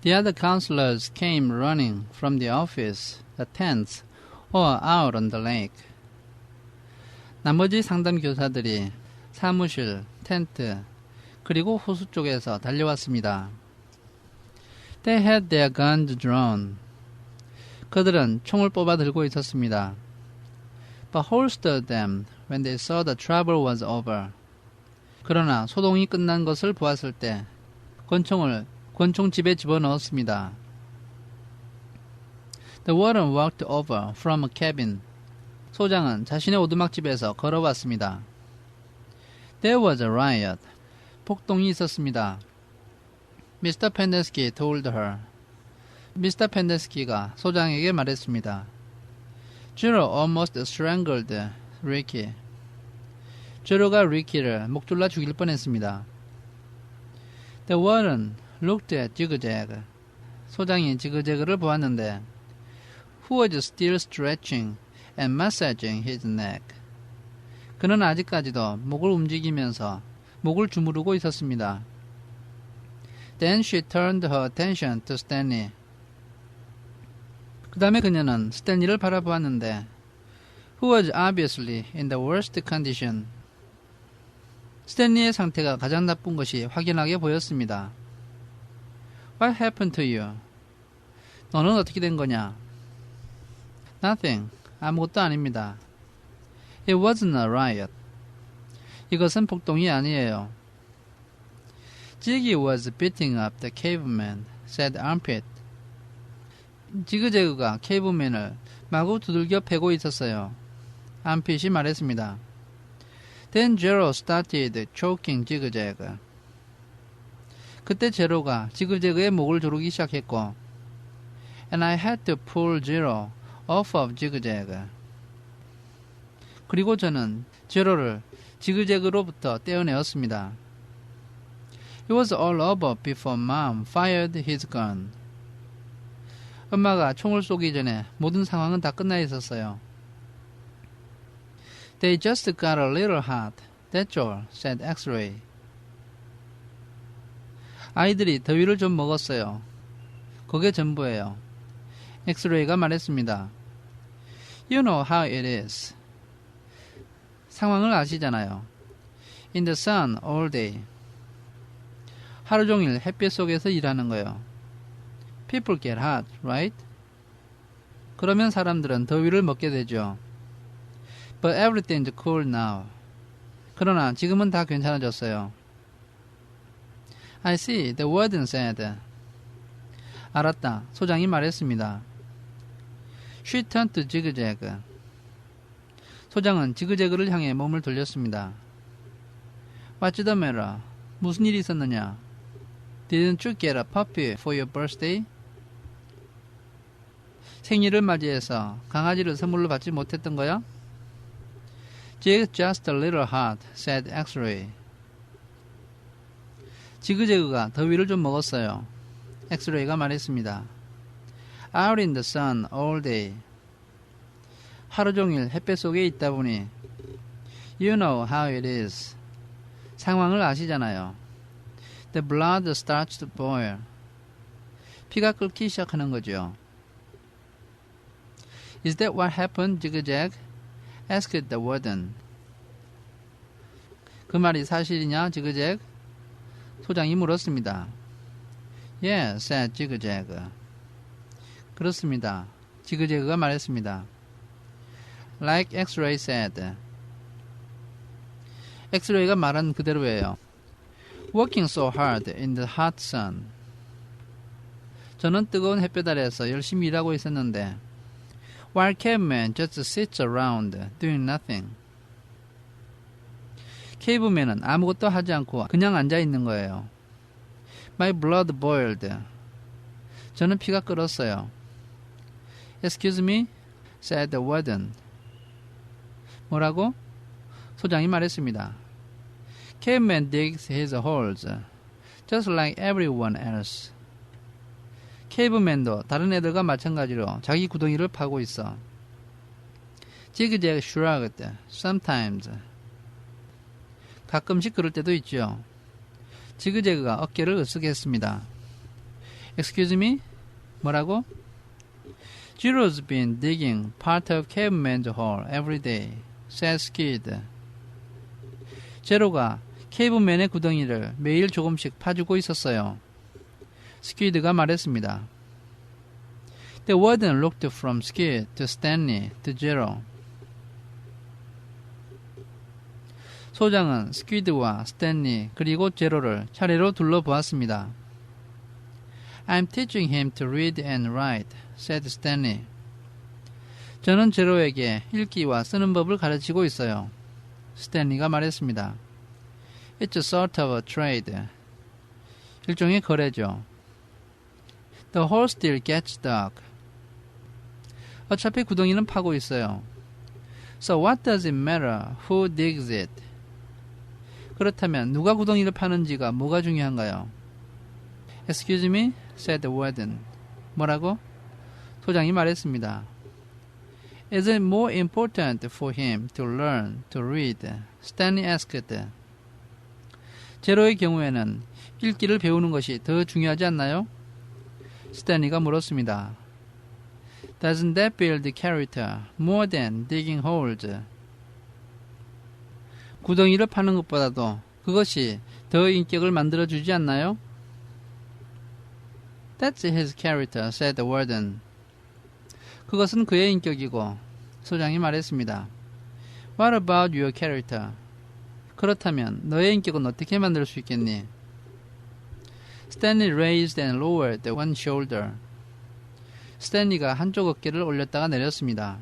The other counselors came running from the office, the tents, or out on the lake. 나머지 상담 교사들이 사무실, 텐트, 그리고 호수 쪽에서 달려왔습니다. They had their guns drawn. 그들은 총을 뽑아 들고 있었습니다. But holstered them when they saw the trouble was over. 그러나 소동이 끝난 것을 보았을 때 권총을 권총집에 집어넣었습니다. The warden walked over from a cabin. 소장은 자신의 오두막집에서 걸어왔습니다. There was a riot. 폭동이 있었습니다. Mr. Pendersky told her. Mr. Pendersky가 소장에게 말했습니다. Jiro almost strangled Ricky. Jiro가 Ricky를 목 졸라 죽일 뻔했습니다. The warden looked at Jig-a-jag. 소장이 지그재그를 보았는데 who was still stretching and massaging his neck. 그는 아직까지도 목을 움직이면서 목을 주무르고 있었습니다. Then she turned her attention to Stanley. 그 다음에 그녀는 스탠리를 바라보았는데 who was obviously in the worst condition. 스탠리의 상태가 가장 나쁜 것이 확연하게 보였습니다. What happened to you? 너는 어떻게 된 거냐? Nothing. 아무것도 아닙니다. It wasn't a riot. 이것은 폭동이 아니에요. Jiggy was beating up the caveman, said Armpit. 지그재그가 케이브맨을 마구 두들겨 패고 있었어요. Armpit이 말했습니다. Then Jero started choking Jig-a-jag. 그때 제로가 지그재그의 목을 조르기 시작했고 And I had to pull Jero off of Jig-a-jag. 그리고 저는 제로를 지그재그로부터 떼어내었습니다. It was all over before Mom fired his gun. 엄마가 총을 쏘기 전에 모든 상황은 다 끝나 있었어요. They just got a little hot. That's all, said X-ray. 아이들이 더위를 좀 먹었어요. 그게 전부예요. 엑스레이가 말했습니다. You know how it is. 상황을 아시잖아요. In the sun all day. 하루 종일 햇빛 속에서 일하는 거요. People get hot, right? 그러면 사람들은 더위를 먹게 되죠. But everything's cool now. 그러나 지금은 다 괜찮아졌어요. I see, the warden said. 알았다, 소장이 말했습니다. She turned to Jig-a-jag. 소장은 지그재그를 향해 몸을 돌렸습니다. What's the matter? 무슨 일이 있었느냐? Didn't you get a puppy for your birthday? 생일을 맞이해서 강아지를 선물로 받지 못했던 거야? Jig's just a little hot, said X-ray. 지그재그가 더위를 좀 먹었어요. 엑스레이가 말했습니다. Out in the sun all day. 하루 종일 햇볕 속에 있다 보니 You know how it is. 상황을 아시잖아요. The blood starts to boil. 피가 끓기 시작하는 거죠. Is that what happened, Jig-a-jag? asked the warden. 그 말이 사실이냐, 지그재그? 소장이 물었습니다. Yes, said Jig-a-jag. 그렇습니다. 지그재그가 말했습니다. Like X-ray said. 엑스레이가 말한 그대로예요. Working so hard in the hot sun. 저는 뜨거운 햇볕 아래에서 열심히 일하고 있었는데 While caveman just sits around doing nothing. 케이브맨은 아무것도 하지 않고 그냥 앉아 있는 거예요. My blood boiled. 저는 피가 끓었어요. Excuse me, said the warden. 뭐라고? 소장이 말했습니다. Caveman digs his holes, just like everyone else. 케이브맨도 다른 애들과 마찬가지로 자기 구덩이를 파고 있어. Jig-a-jag shrugged, sometimes. 가끔씩 그럴 때도 있죠. 지그재그가 어깨를 으쓱 했습니다. Excuse me? 뭐라고? Zero's been digging part of caveman's hole every day, said Skid. 제로가 케이브맨의 구덩이를 매일 조금씩 파주고 있었어요. 스퀴드가 말했습니다. The warden looked from Skid to Stanley to Zero. 소장은 스퀴드와 스탠리 그리고 제로를 차례로 둘러보았습니다. I'm teaching him to read and write, said Stanley. 저는 제로에게 읽기와 쓰는 법을 가르치고 있어요. 스탠리가 말했습니다. It's a sort of a trade. 일종의 거래죠. The hole still gets dug. 어차피 구덩이는 파고 있어요. So what does it matter who digs it? 그렇다면 누가 구덩이를 파는지가 뭐가 중요한가요? Excuse me, said the warden. 뭐라고? 소장이 말했습니다. Is it more important for him to learn to read? Stanley asked. 제로의 경우에는 읽기를 배우는 것이 더 중요하지 않나요? 스탠리가 물었습니다. Doesn't that build character more than digging holes? 구덩이를 파는 것보다도 그것이 더 인격을 만들어주지 않나요? That's his character, said the warden. 그것은 그의 인격이고, 소장이 말했습니다. What about your character? 그렇다면 너의 인격은 어떻게 만들 수 있겠니? Stanley raised and lowered one shoulder. 스탠리가 한쪽 어깨를 올렸다가 내렸습니다.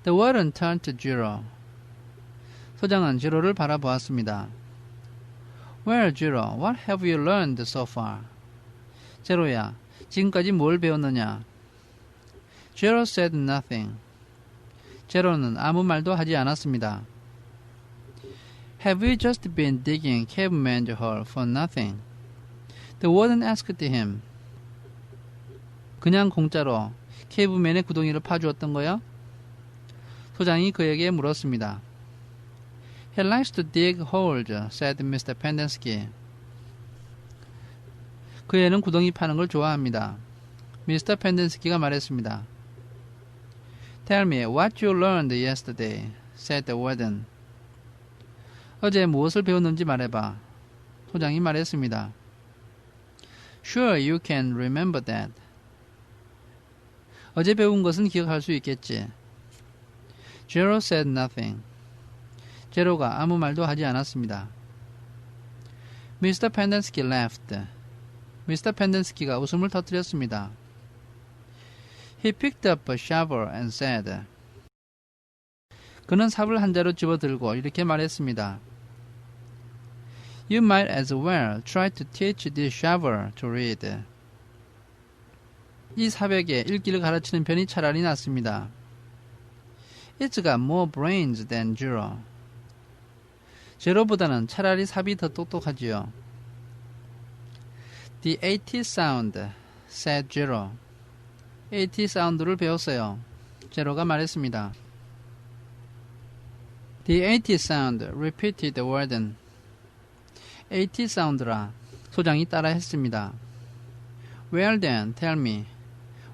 The warden turned to Zero. 소장은 제로를 바라보았습니다. Well, Zero, what have you learned so far? 제로야, 지금까지 뭘 배웠느냐? Zero said nothing. 제로는 아무 말도 하지 않았습니다. Have you just been digging caveman's hole for nothing? The warden asked him. 그냥 공짜로 케이브맨의 구덩이를 파주었던 거야? 소장이 그에게 물었습니다. He likes to dig holes, said Mr. Pendenski. 그 애는 구덩이 파는 걸 좋아합니다. 미스터 펜덴스키가 말했습니다. Tell me what you learned yesterday, said the warden. 어제 무엇을 배웠는지 말해봐. 소장이 말했습니다. Sure, you can remember that. 어제 배운 것은 기억할 수 있겠지. Zero said nothing. 제로가 아무 말도 하지 않았습니다. Mr. Pendenski laughed. 미스터 펜덴스키가 웃음을 터뜨렸습니다. He picked up a shovel and said. 그는 삽을 한 자루 집어들고 이렇게 말했습니다. You might as well try to teach this shovel to read. 이 삽에게 읽기를 가르치는 편이 차라리 낫습니다. It's got more brains than Zero. 제로보다는 차라리 삽이 더 똑똑하지요. The AT sound, said Zero. AT 사운드를 배웠어요. 제로가 말했습니다. The AT sound, repeated the warden. AT 사운드라 소장이 따라 했습니다. Well then, tell me,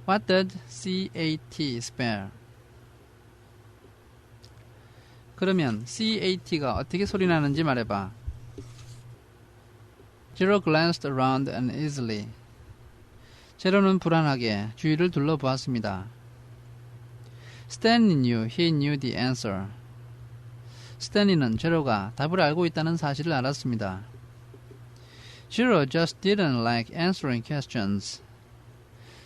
what does CAT spell? 그러면 CAT가 어떻게 소리나는지 말해봐. Zero glanced around uneasily. 제로는 불안하게 주위를 둘러보았습니다. Stanley knew he knew the answer. 스탠리는 제로가 답을 알고 있다는 사실을 알았습니다. Zero just didn't like answering questions.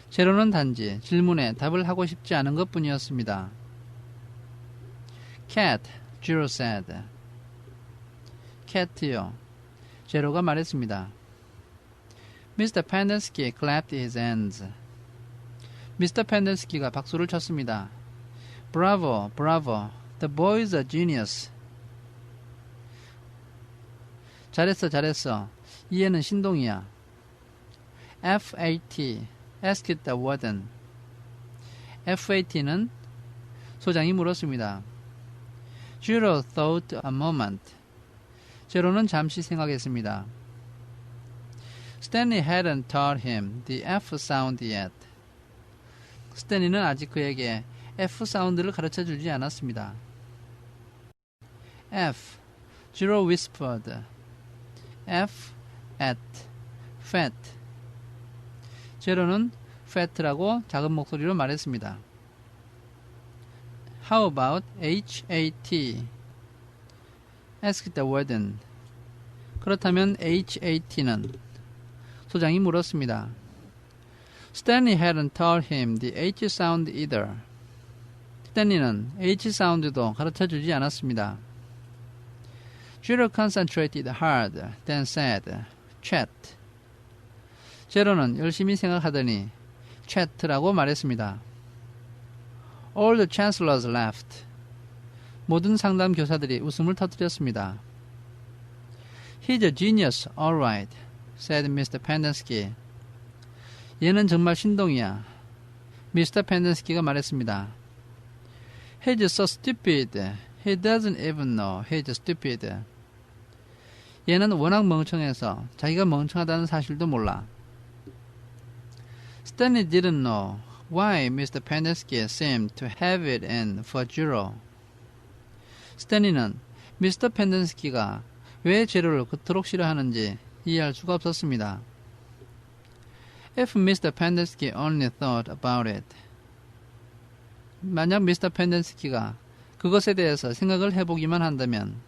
제로는 단지 질문에 답을 하고 싶지 않은 것뿐이었습니다. Cat, Zero said. Cat요. 제로가 말했습니다. Mr. Pendenski clapped his hands. Mr. Pendenski가 박수를 쳤습니다. Bravo, bravo. The boy is a genius. 잘했어, 잘했어. 이 애는 신동이야. FAT, asked the warden. FAT는 소장이 물었습니다. Zero thought a moment. 제로는 잠시 생각했습니다. Stanley hadn't taught him the F sound yet. 스탠리는 아직 그에게 F 사운드를 가르쳐 주지 않았습니다. F. Jiro whispered. F at fat. 제로는 fat라고 작은 목소리로 말했습니다. How about HAT? asked the warden. 그렇다면 HAT는? 소장이 물었습니다. Stanley hadn't taught him the H sound either. 스탠리는 H 사운드도 가르쳐 주지 않았습니다. Jiro concentrated hard, then said, chat. 제로는 열심히 생각하더니 chat라고 말했습니다. All the chancellors laughed. 모든 상담 교사들이 웃음을 터뜨렸습니다. He's a genius, all right, said Mr. Pendenski. 얘는 정말 신동이야. 미스터 펜덴스키가 말했습니다. He's so stupid. He doesn't even know he's stupid. 얘는 워낙 멍청해서 자기가 멍청하다는 사실도 몰라. Stanley didn't know why Mr. Pendenski seemed to have it in for Jiro. 스탠리는 미스터 펜덴스키가 왜 제로를 그토록 싫어하는지 이해할 수가 없었습니다. If Mr. Pendenski only thought about it. 만약 미스터 펜덴스키가 그것에 대해서 생각을 해보기만 한다면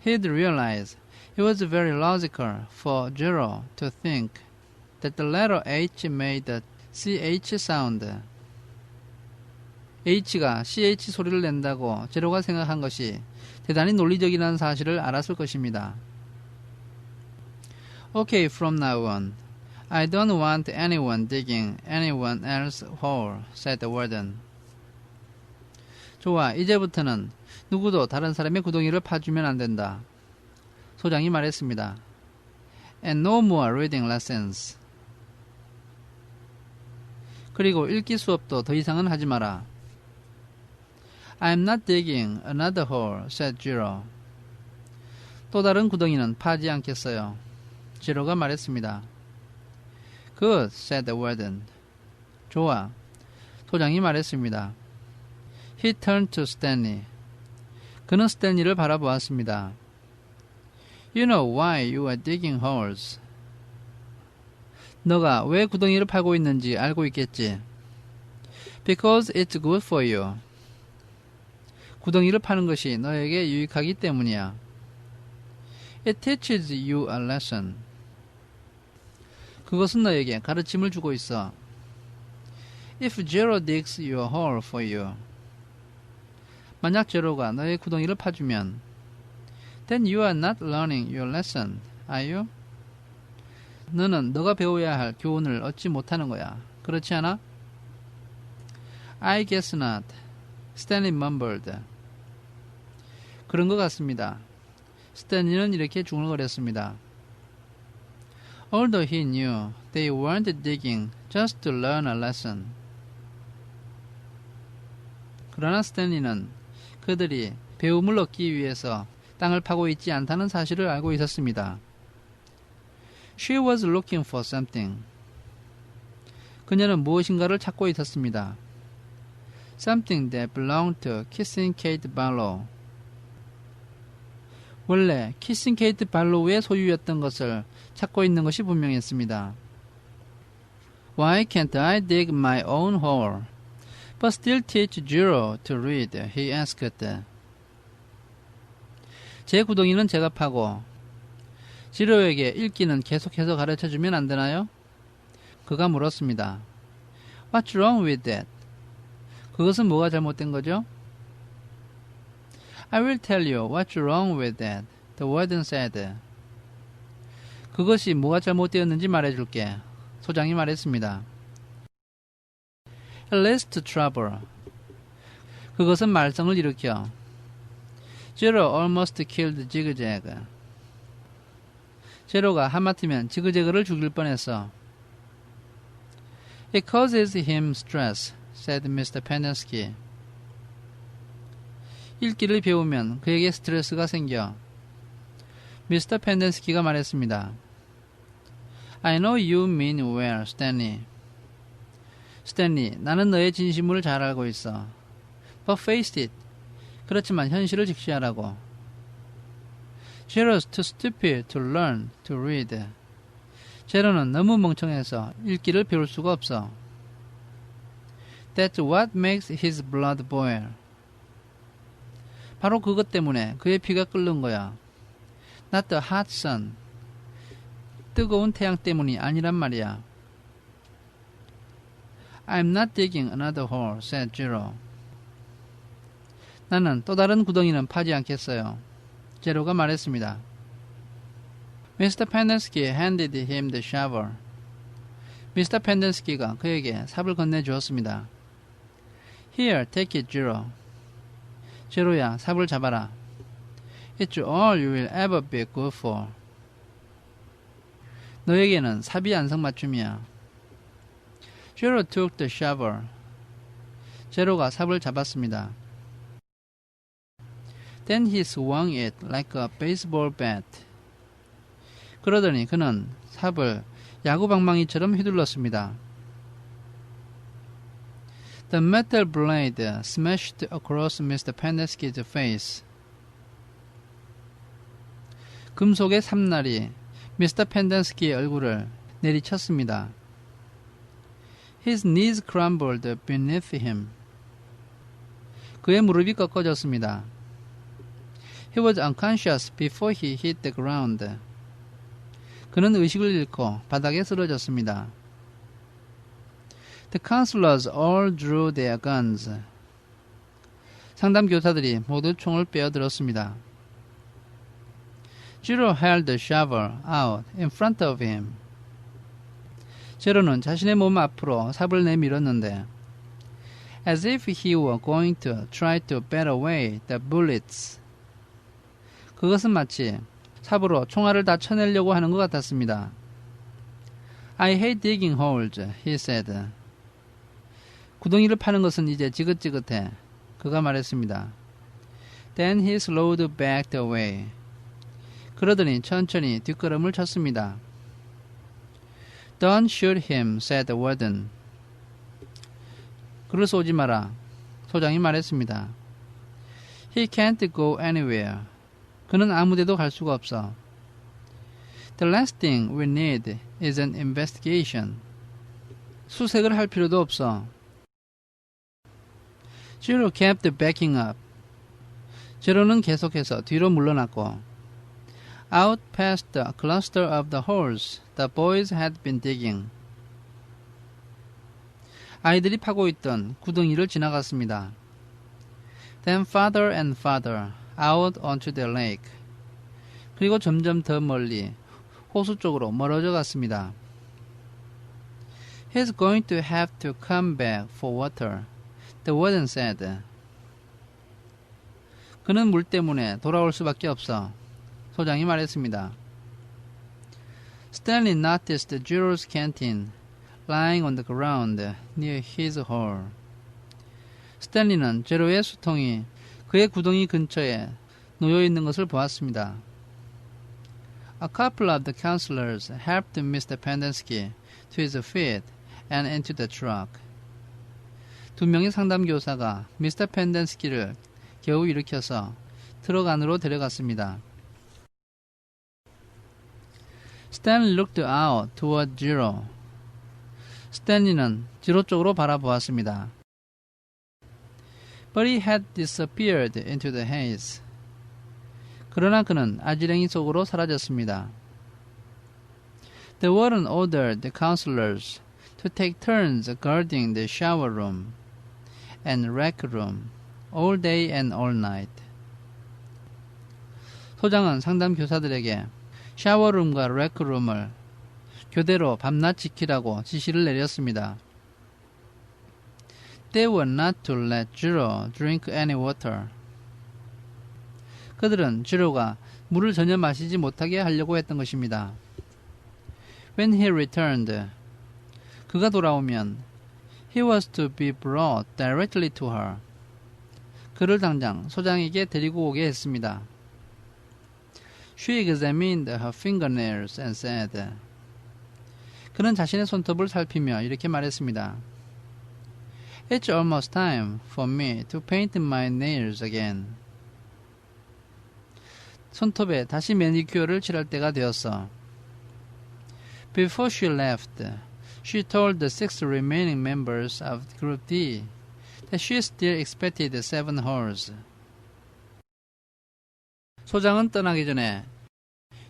he'd realize it was very logical for Jiro to think that the letter H made the CH sound. H가 CH 소리를 낸다고 제로가 생각한 것이 대단히 논리적이라는 사실을 알았을 것입니다. Okay, from now on. I don't want anyone digging anyone else's hole, said the warden. 좋아, 이제부터는 누구도 다른 사람의 구덩이를 파주면 안 된다. 소장이 말했습니다. And no more reading lessons. 그리고 읽기 수업도 더 이상은 하지 마라. I'm not digging another hole, said Jiro. 또 다른 구덩이는 파지 않겠어요. 지로가 말했습니다. Good, said the warden. 좋아, 소장이 말했습니다. He turned to Stanley. 그는 스탠리를 바라보았습니다. You know why you are digging holes. 너가 왜 구덩이를 파고 있는지 알고 있겠지. Because it's good for you. 구덩이를 파는 것이 너에게 유익하기 때문이야. It teaches you a lesson. 그것은 너에게 가르침을 주고 있어. If Jiro digs your hole for you. 만약 제로가 너의 구덩이를 파주면 Then you are not learning your lesson, are you? 너는 너가 배워야 할 교훈을 얻지 못하는 거야. 그렇지 않아? I guess not. Stanley mumbled. 그런 것 같습니다. 스탠리는 이렇게 중얼거렸습니다. Although he knew they weren't digging just to learn a lesson. 그러나 스탠리는 그들이 배움을 얻기 위해서 땅을 파고 있지 않다는 사실을 알고 있었습니다. She was looking for something. 그녀는 무엇인가를 찾고 있었습니다. Something that belonged to Kissing Kate Barlow. 원래 키싱 케이트 발로우의 소유였던 것을 찾고 있는 것이 분명했습니다. Why can't I dig my own hole, but still teach Jiro to read? He asked. 제 구덩이는 제가 파고 지로에게 읽기는 계속해서 가르쳐주면 안 되나요? 그가 물었습니다. What's wrong with that? 그것은 뭐가 잘못된 거죠? I will tell you what's wrong with that, the warden said. 그것이 뭐가 잘못되었는지 말해줄게. 소장이 말했습니다. It leads to trouble. 그것은 말썽을 일으켜. Jiro almost killed Jig-Jag. 제로가 하마터면 지그재그를 죽일 뻔했어. It causes him stress, said Mr. Pendenski. 읽기를 배우면 그에게 스트레스가 생겨. 미스터 펜덴스키가 말했습니다. I know you mean well, Stanley. 스탠리, 나는 너의 진심을 잘 알고 있어. But face it. 그렇지만 현실을 직시하라고. Zero's too stupid to learn to read. 제로는 너무 멍청해서 읽기를 배울 수가 없어. That's what makes his blood boil. 바로 그것 때문에 그의 피가 끓는 거야. Not the hot sun. 뜨거운 태양 때문이 아니란 말이야. I'm not digging another hole, said Zero. 나는 또 다른 구덩이는 파지 않겠어요. 제로가 말했습니다. Mr. Pendersky handed him the shovel. 미스터 펜데스키가 그에게 삽을 건네주었습니다. Here, take it, Zero. 제로야, 삽을 잡아라. It's all you will ever be good for. 너에게는 삽이 안성맞춤이야. Zero took the shovel. 제로가 삽을 잡았습니다. Then he swung it like a baseball bat. 그러더니 그는 삽을 야구 방망이처럼 휘둘렀습니다. The metal blade smashed across Mr. Pendersky's face. 금속의 삼날이 미스터 펜데스키의 얼굴을 내리쳤습니다. His knees crumbled beneath him. 그의 무릎이 꺾어졌습니다. He was unconscious before he hit the ground. 그는 의식을 잃고 바닥에 쓰러졌습니다. The counselors all drew their guns. 상담 교사들이 모두 총을 빼어들었습니다. Zero held the shovel out in front of him. 제로는 자신의 몸 앞으로 삽을 내밀었는데 as if he were going to try to bat away the bullets. 그것은 마치 삽으로 총알을 다 쳐내려고 하는 것 같았습니다. I hate digging holes, he said. 구덩이를 파는 것은 이제 지긋지긋해. 그가 말했습니다. Then he slowed back away. 그러더니 천천히 뒷걸음을 쳤습니다. Don't shoot him, said the warden. 그를 쏘지 마라. 소장이 말했습니다. He can't go anywhere. 그는 아무데도 갈 수가 없어. The last thing we need is an investigation. 수색을 할 필요도 없어. Zero kept backing up. 제로는 계속해서 뒤로 물러났고 out past the cluster of the holes the boys had been digging. 아이들이 파고 있던 구덩이를 지나갔습니다. Then farther and farther out onto the lake. 그리고 점점 더 멀리 호수 쪽으로 멀어져 갔습니다. He's going to have to come back for water, the warden said. 그는 물 때문에 돌아올 수밖에 없어. 소장이 말했습니다. Stanley noticed Zero's canteen lying on the ground near his hole. 스탠리는 제로의 수통이 그의 구덩이 근처에 놓여 있는 것을 보았습니다. A couple of the counselors helped Mr. Pendensky to his feet and into the truck. 두 명의 상담 교사가 미스터 펜덴스키를 겨우 일으켜서 트럭 안으로 데려갔습니다. Stanley looked out toward Zero. 스탠리는 지로 쪽으로 바라보았습니다. But he had disappeared into the haze. 그러나 그는 아지랭이 속으로 사라졌습니다. The warden ordered the counselors to take turns guarding the shower room and rec room all day and all night. 소장은 상담 교사들에게 샤워룸과 레크룸을 교대로 밤낮 지키라고 지시를 내렸습니다. They were not to let Zero drink any water. 그들은 지로가 물을 전혀 마시지 못하게 하려고 했던 것입니다. When he returned, 그가 돌아오면 he was to be brought directly to her. 그를 당장 소장에게 데리고 오게 했습니다. She examined her fingernails and said, 그는 자신의 손톱을 살피며 이렇게 말했습니다. It's almost time for me to paint my nails again. 손톱에 다시 매니큐어를 칠할 때가 되었어. Before she left, she told the 6 remaining members of Group D that she still expected 7 holes. 소장은 떠나기 전에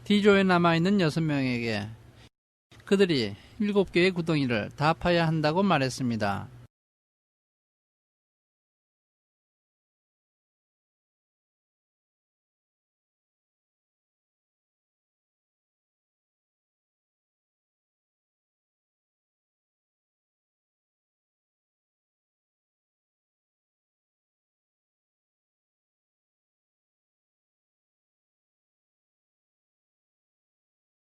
D조에 남아있는 6명에게 그들이 7개의 구덩이를 다 파야 한다고 말했습니다.